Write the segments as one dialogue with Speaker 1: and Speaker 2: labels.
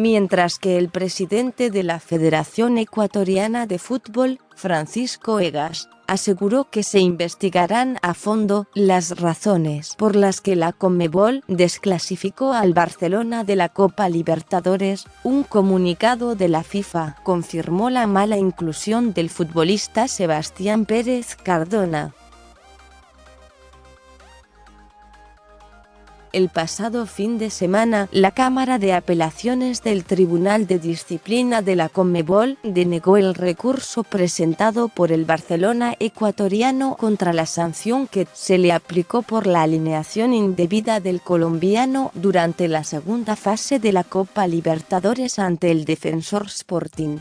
Speaker 1: mientras que el presidente de la Federación Ecuatoriana de Fútbol, Francisco Egas, aseguró que se investigarán a fondo las razones por las que la Conmebol desclasificó al Barcelona de la Copa Libertadores. Un comunicado de la FIFA confirmó la mala inclusión del futbolista Sebastián Pérez Cardona. El pasado fin de semana, la Cámara de Apelaciones del Tribunal de Disciplina de la Conmebol denegó el recurso presentado por el Barcelona ecuatoriano contra la sanción que se le aplicó por la alineación indebida del colombiano durante la segunda fase de la Copa Libertadores ante el Defensor Sporting.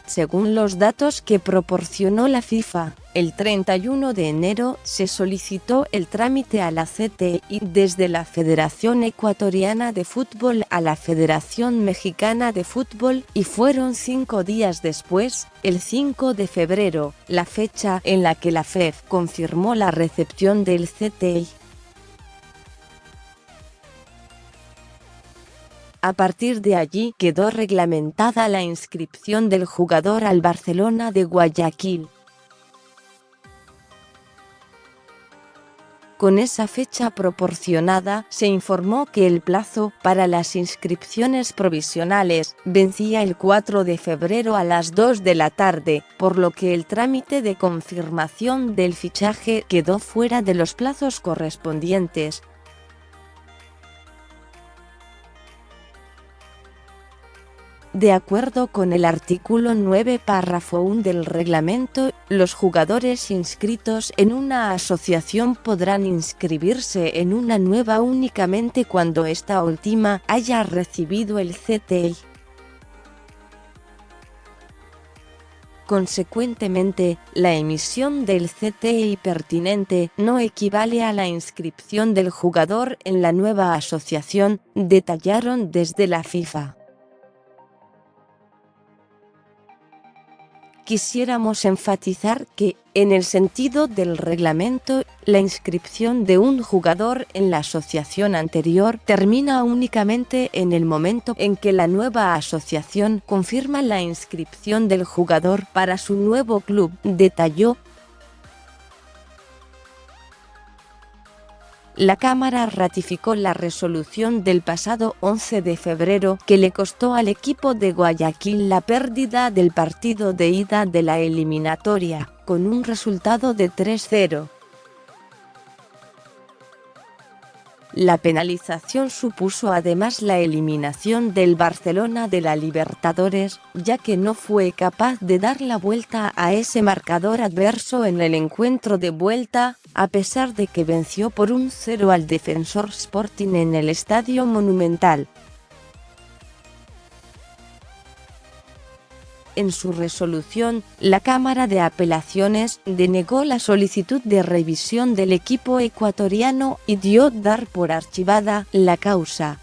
Speaker 1: Según los datos que proporcionó la FIFA, el 31 de enero se solicitó el trámite a la CTI desde la Federación Ecuatoriana de Fútbol a la Federación Mexicana de Fútbol y fueron 5 días después, el 5 de febrero, la fecha en la que la FEF confirmó la recepción del CTI. A partir de allí quedó reglamentada la inscripción del jugador al Barcelona de Guayaquil. Con esa fecha proporcionada, se informó que el plazo para las inscripciones provisionales vencía el 4 de febrero a las 2 de la tarde, por lo que el trámite de confirmación del fichaje quedó fuera de los plazos correspondientes. De acuerdo con el artículo 9 párrafo 1 del reglamento, los jugadores inscritos en una asociación podrán inscribirse en una nueva únicamente cuando esta última haya recibido el CTI. Consecuentemente, la emisión del CTI pertinente no equivale a la inscripción del jugador en la nueva asociación, detallaron desde la FIFA. Quisiéramos enfatizar que, en el sentido del reglamento, la inscripción de un jugador en la asociación anterior termina únicamente en el momento en que la nueva asociación confirma la inscripción del jugador para su nuevo club, detalló. La Cámara ratificó la resolución del pasado 11 de febrero que le costó al equipo de Guayaquil la pérdida del partido de ida de la eliminatoria, con un resultado de 3-0. La penalización supuso además la eliminación del Barcelona de la Libertadores, ya que no fue capaz de dar la vuelta a ese marcador adverso en el encuentro de vuelta, a pesar de que venció por 1-0 al Defensor Sporting en el Estadio Monumental. En su resolución, la Cámara de Apelaciones denegó la solicitud de revisión del equipo ecuatoriano y dio dar por archivada la causa.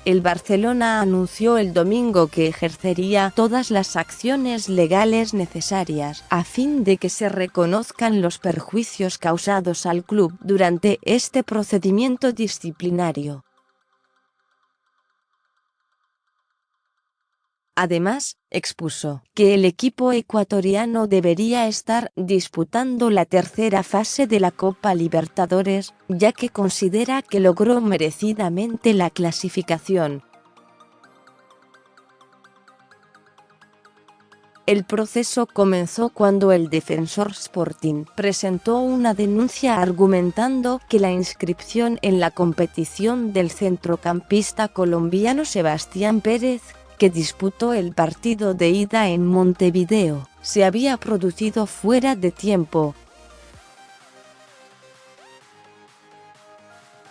Speaker 1: El Barcelona anunció el domingo que ejercería todas las acciones legales necesarias a fin de que se reconozcan los perjuicios causados al club durante este procedimiento disciplinario. Además, expuso que el equipo ecuatoriano debería estar disputando la tercera fase de la Copa Libertadores, ya que considera que logró merecidamente la clasificación. El proceso comenzó cuando el Defensor Sporting presentó una denuncia argumentando que la inscripción en la competición del centrocampista colombiano Sebastián Pérez, que disputó el partido de ida en Montevideo, se había producido fuera de tiempo.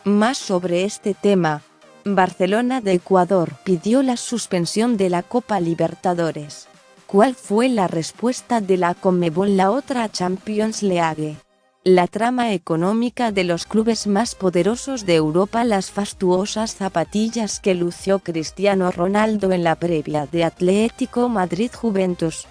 Speaker 1: Más sobre este tema, Barcelona de Ecuador pidió la suspensión de la Copa Libertadores. ¿Cuál fue la respuesta de la Conmebol? La otra Champions League. La trama económica de los clubes más poderosos de Europa, las fastuosas zapatillas que lució Cristiano Ronaldo en la previa de Atlético Madrid-Juventus.